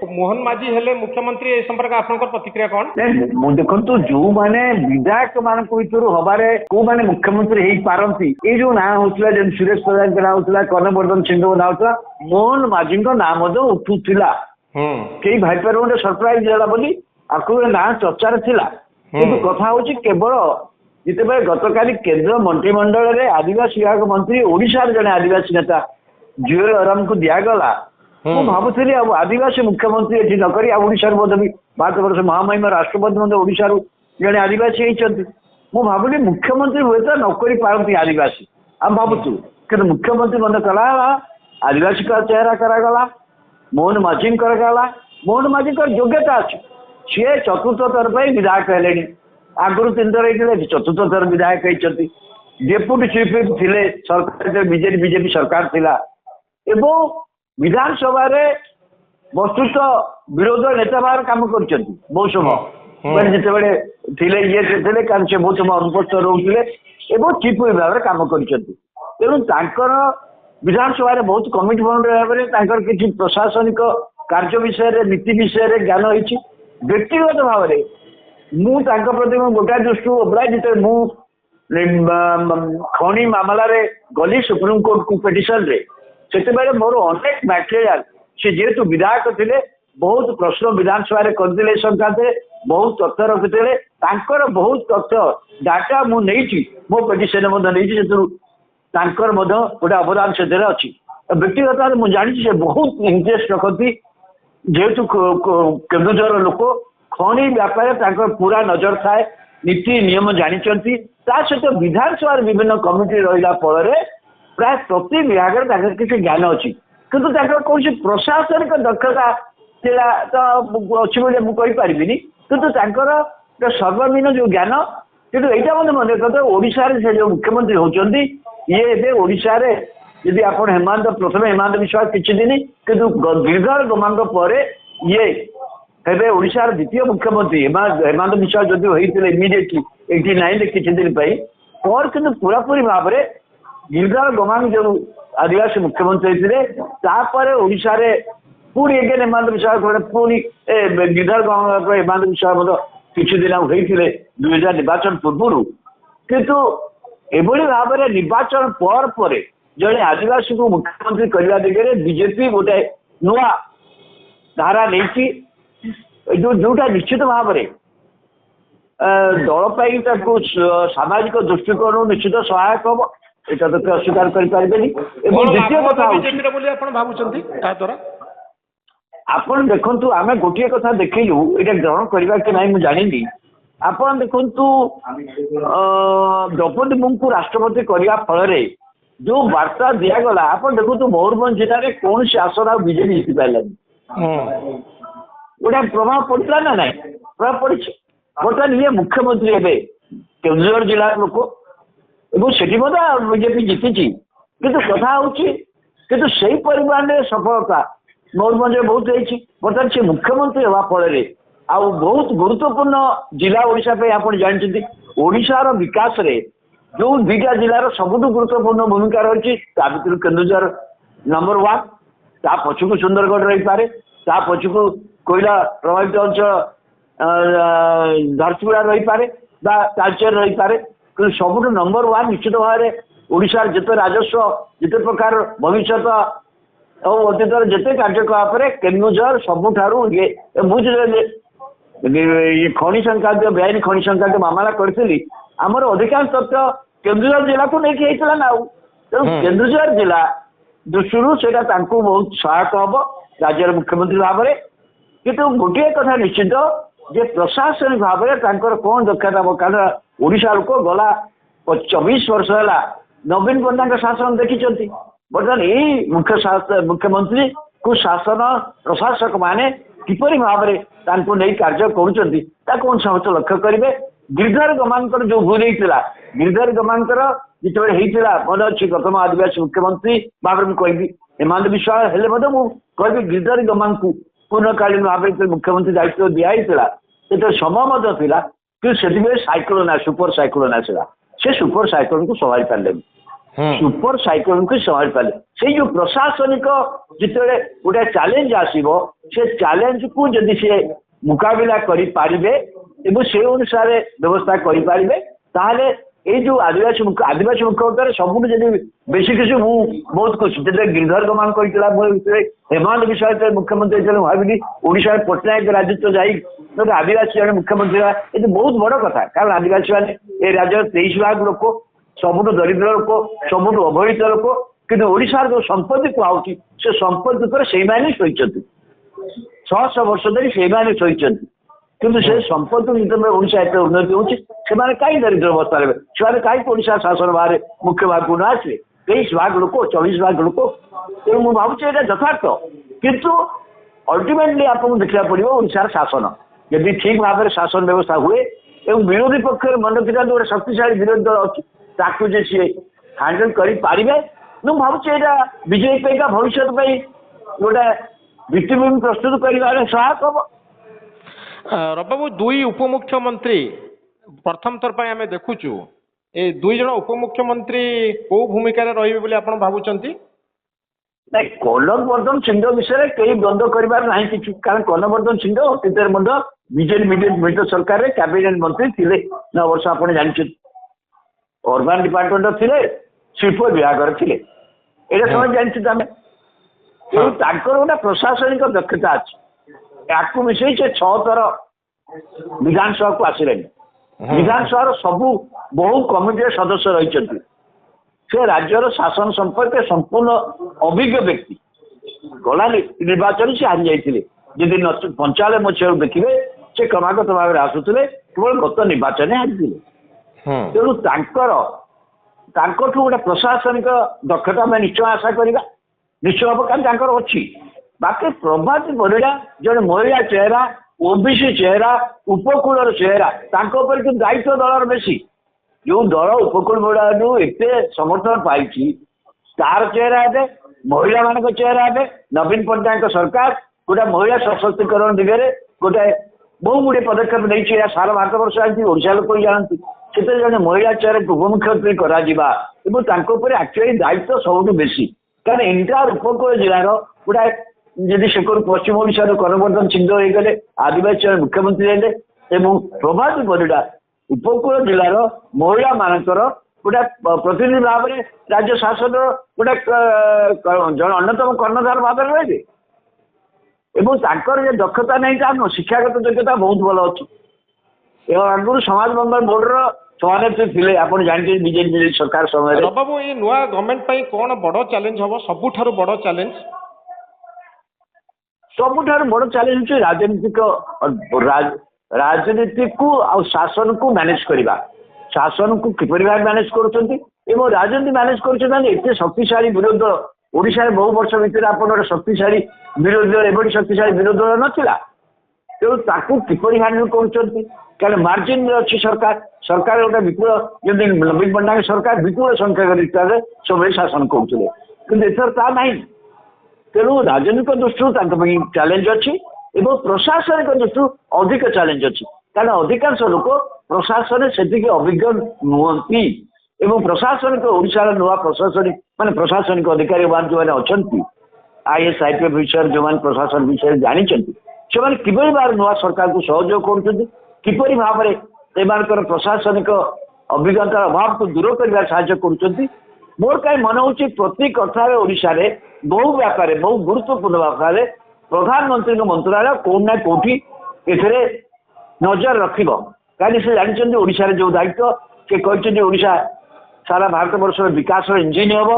मोहन माझी हेले मुख्यमंत्री ए संपर्क आपनकर प्रतिक्रिया कौन देखो जो माने विधायक मान भर हबारे को माने मुख्यमंत्री हो पारती ये जो ना होता जब सुरेश प्रधान का ना होता कर्णवर्धन सिंह ना होता मोहन माझी ना उठूला कई भाईपार गोटे सरप्राइज है बोली आपको ना चर्चा थिला किंतु कथा हूँ केवल जिते गतकाली केंद्र मंत्रिमंडल में आदिवासी विभाग मंत्री ओडिशा जड़े आदिवासी नेता जुएल ओराम को दिगला ମୁଁ ଭାବୁଥିଲି ଆଉ ଆଦିବାସୀ ମୁଖ୍ୟମନ୍ତ୍ରୀ ଏଠି ନକରି ଆଉ ଓଡ଼ିଶାରୁ ମଧ୍ୟ ବି ଭାରତ ବର୍ଷ ମହାମହିମ ରାଷ୍ଟ୍ରପତି ମଧ୍ୟ ଓଡ଼ିଶାରୁ ଜଣେ ଆଦିବାସୀ ହେଇଛନ୍ତି। ମୁଁ ଭାବିଲି ମୁଖ୍ୟମନ୍ତ୍ରୀ ହୁଏତ ନକରି ପାରନ୍ତି ଆଦିବାସୀ ଆମେ ଭାବୁଛୁ କିନ୍ତୁ ମୁଖ୍ୟମନ୍ତ୍ରୀ ମଧ୍ୟ କଲା ଆଦିବାସୀଙ୍କ ଚେହେରା କରାଗଲା ମୋହନ ମାଝୀ କରାଗଲା। ମୋହନ ମାଝୀଙ୍କର ଯୋଗ୍ୟତା ଅଛି ସିଏ ଚତୁର୍ଥ ଥର ପାଇଁ ବିଧାୟକ ହେଲେଣି ଆଗରୁ 3 ଥର ହେଇଥିଲେ ଚତୁର୍ଥ ଥର ବିଧାୟକ ହେଇଛନ୍ତି। ଡେପୁଟି ଚିଫ୍ ଥିଲେ ସରକାର ବିଜେପି ସରକାର ଥିଲା ଏବଂ विधानसभा वस्तुत विरोध नेता भाव कम कर बहुत समय जिते थे ये थे बहुत समय अनुपस्थित रोते चीफ भाव में कम कर विधानसभा बहुत कमिटमेंट भाव किसी प्रशासनिक कार्य विषय नीति विषय ज्ञान होती व्यक्तिगत भाव में मुझे गोटा दृष्टि ओबला जिते खनि मामला गली सुप्रीमकोर्ट को पिटिशन रे से मोर अनेक मैटेरियल से जेहेतु विधायक थे बहुत प्रश्न विधानसभा करदे संक्रांत बहुत तथ्य रखिते बहुत तथ्य डाटा मुझे मो पिटिशन गोटे अवदान से अच्छी व्यक्तिगत भाव मुझे जानी से बहुत इंटरेस्ट रखती जेहेतु केन्दुझर लोक खनि व्यापार पूरा नजर थाए नीति नियम जानते सहित विधानसभा विभिन्न कमिटी रहा फल प्राय प्रति विभाग किसी ज्ञान अच्छी किंतु कौन प्रशासनिक दक्षता तो अच्छी मुझे पारिनी किंतु सर्वनिम्न जो ज्ञान किंतु यहाँ मतलब मन रखते ओडिशा से जो मुख्यमंत्री होती ये एवं ओडिशा यदि आप हेमंत प्रथम हेमंत विश्वास किसी दिन किंतु गिरिधर गमांग पर ये हेबे ओडिशार द्वितीय मुख्यमंत्री हेमंत विश्वास जदि होते इमिडिएटली 89 किसी दिन पर किंतु पूरापूरी भाव में गिरिधर गमांग जो आदिवासी मुख्यमंत्री थे ओडिशा रे पुणी एगेन हेमंत विश्वास पुणी गिरिधर गमांग हेमंत विश्वास किसी दिन होते 2000 निर्वाचन पूर्व किंतु एभली भाव में निर्वाचन पर जड़े आदिवासी को मुख्यमंत्री करने दिगरे बीजेपी गोटे नुआ धारा नहीं जोटा निश्चित भाव में दल सामाजिक दृष्टिकोण निश्चित सहायक हम यहाँ तो अस्वीकार करें आपण देखु आम गोटे कथा देखलु ये ग्रहण करवा कि ना मुझे जानी आपण देखु द्रौपदी मुर्मू को राष्ट्रपति करने फल जो वार्ता दिगला आप देखु मयूरभंज जिले में कौन सी आसन आ बीजेपी जीति पारानी गोटे प्रभाव पड़ा ना ना प्रभाव पड़ी बर्तमान ये मुख्यमंत्री हे केन्दुझर जिला लोक से बीजेपी जीति किंतु कथा किंतु से परिमाण में सफलता मयूरभंज बहुत होती बर्तमान से मुख्यमंत्री हवा फल बहुत गुरुत्वपूर्ण जिला ओडिशा पे आप जानते ओडिशार विकास रे जो 2टा जिलार सबुठ गुरुत्वपूर्ण भूमिका रही भर केन्दुझर नंबर 1 ता पछकू सुंदरगढ़ रही पारे ता पछकू कोयला प्रभावित अंचल झारसुगुड़ा रही पारे तालचेर रही पारे सबुठ नंबर 1 निश्चित भाव में ओडिशा जिते राजस्व जिते प्रकार भविष्य और अतीतर जिते कार्यकलाप केन्दुझर सबुठारू ये मुझे खनि संक्रांत बेआईन खनि संक्रांत मामला करी आमर अधिकांश तथ्य केन्दुझर जिला को लेकिन ना तेणु केन्दुझर जिला दृष्टि से बहुत सहायक हम राज्य मुख्यमंत्री भाव में किंतु गोटे कथा निश्चित जे प्रशासनिक भाव में कौन दक्षता हम कारण ओडिशा लोक गला 24 वर्ष है नवीन पट्टनायक शासन देखी बर्तमान यही मुख्यमंत्री को शासन प्रशासक माने किपरि भाव में नहीं कार्य कौन समस्त लक्ष्य करेंगे गिरिधर गमांकर जो भूल होता गिरिधर गमांकर जिते मन अच्छी प्रथम आदिवासी मुख्यमंत्री भाव में कहि हेमंत विश्वास हेले कहि गिरिधर गमांग को पूर्णकालीन भाव में मुख्यमंत्री दायित्व दिखाई तो समय कि साइक्लोन सुपर साइक्लोन आसला से सुपर साइक्लोन को संभाई पारे सुपर साइक्लोन को संभाल पारे से जो प्रशासनिक जिते गोटे चैलेंज आसो से चैलेंज को जदि से मुकाबिला करें से अनुसार व्यवस्था करें ताहले ये जो आदिवासी मुख्यमंत्री सब बेसी किसी बहुत खुशी जब गिरधर गमान कर हेमंत विश्व मुख्यमंत्री भाविली ओडिशा पट्टनायक राज्य जाए आदिवासी जन मुख्यमंत्री ये बहुत बड़ कथा कारण आदिवासी मैंने ये राज्य 23 भाग लोक सबुठ दरिद्र लोक सबुठ अवहेलित लोक कि ओडिशार जो संपत्ति कहुची से संपत्ति पर से शोचती 600 वर्ष धरी से शोचती किंतु से संपत्ति जितने ओडिशा एत उन्नति होची से कहीं दरिद्र अवस्था रहे से कहीं ओडिशा शासन बाहर मुख्य भाग को न आसवे 23 भाग लोक 24 भाग लोक तेणु मुझे भावुँ यहाँ यथार्थ किंतु अल्टिमेटली आपको देखा पड़ो ओडिशार शासन यदि ठीक भाव में शासन व्यवस्था हुए एवं विरोधी पक्ष मन रखा गोटे शक्तिशाली विरोधी दल अच्छी ताकू जे सी हैंडल करें मुझे भावुँ यहाँ बीजेपी भविष्य गोटे भित्तिभूमि प्रस्तुत कर सहायक हम रबाबू दुई उपमुख्यमंत्री प्रथम थर पर आम देखुचु ए दुई जन उपमुख्यमंत्री को भूमिका रही बोली आप भावुंट नहीं कनवर्धन सिंह विषय कई द्वंद्व करार कि कारण कनवर्धन सिंह अतीत बीजेपी मिलित सरकार में कैबिनेट मंत्री थे 9 वर्ष आप जानते अर्बान डिपार्टमेंट थे शिल्प विभाग थे ये समझ जानते आम गोटे प्रशासनिक दक्षता अच्छी या मिसई से 6 थर विधानसभा को आसिले विधानसभा सबू बहु कमिटी सदस्य रही से राज्यर शासन संपर्क संपूर्ण अभिज्ञ व्यक्ति गला निर्वाचन से हारी जाते जदि 95 मसीह देखिए से क्रमागत भाव में आसुले केवल गत निर्वाचन हारी तेणु गोटे प्रशासनिक दक्षता में निश्चय आशा करवा निश्चय हम कारण अच्छी बाकी प्रभाती परिड़ा जन महिला चेहरा ओबीसी चेहरा उपकूल चेहरा दायित्व दलर बेसी जो दल उपकूल बड़ा एत समर्थन पाई तार चेहरा है महिला मान चेहरा है नवीन पट्टनायक सरकार गोटे महिला सशक्तिकरण दिगरे गोटे बहु गुड़े पदक्षेप नहीं सारा भारत वर्ष आशा लोक जानती से जन महिला चेहरा उपमुख्यमंत्री कर एक्चुअली दायित्व सब बेसी कारण इंटायर उपकूल जिलार गोटे जदि से पश्चिम ओडिशा कनवर्धन सिंह होगले आदिवासी मुख्यमंत्री हेले प्रभाती परिड़ा उपकूल जिलार महिला मानकर गोटे प्रतिनिधि भाव में राज्य शासन गोटे जन अन्यतम कर्णधार भाव में रही जो दक्षता नहीं शिक्षागत योग्यता बहुत भल अच्छी आगुरी समाज मंगल बोर्डर सभानेत्री थे आप जानते बीजेपी सरकार समय बाबू ये नुआ गवर्नमेंट कौन बड़ चैलेंज हम सबुठ बड़ चैलेंज सबुठार बड़ चैलेंज राजनीतिक राजनीति को आ शासन को मैनेज करवा शासन को किपर भाव मैनेज कर राजनीति मैनेज कर शक्तिशाली विरोधी दल ओडिशा बहु वर्ष भितर आप शक्तिशाली विरोधी दल एवं शक्तिशाली विरोधी दल नाला तेणु किपर हैंडल कर मार्जिन अच्छी सरकार सरकार गोटे विपुल जमी नवीन पट्टनायक सरकार विपुल संख्या सब शासन करता ना तेणु राजनीतिक दृष्टि चैलेंज अच्छी एवं प्रशासनिक दृष्टि अधिक चैलेंज अच्छी कारण अधिकांश लोक प्रशासन से अभिज्ञ नुहति एवं प्रशासनिक ओडिशार नुआ प्रशासनिक माने प्रशासनिक अधिकारी मान जो मैंने अच्छा IAS IPF विषय जो मैंने प्रशासन विषय जानते से किपर भाव नुआ सरकार को सहयोग कर भाव में प्रशासनिक अभिज्ञतार अभाव को दूर कर साहय मोर कहीं मन हो प्रति कथा ओडिशा रे बहु व्यापार बहु गुरुत्वपूर्ण व्यापार प्रधानमंत्री मंत्रालय कौन ना कौटी ए नजर रखिब कहीं से जानते ओडिशा जो दायित्व से कहते ओडिशा सारा भारत वर्ष विकास इंजिन हम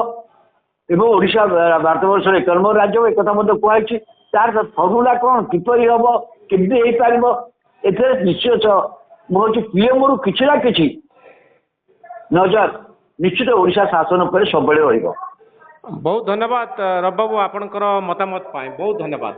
एवं ओडिशा भारत वर्ष 1 नंबर राज्य एक कहुई तार फर्मुला कौन किपर हम केमती हो पार निश्चय मुझे पीएम रु कि ना कि नजर निश्चित ओडिशा शासन पर सब रही। बहुत धन्यवाद रब बाबू आपणकर मतामत पाए बहुत धन्यवाद।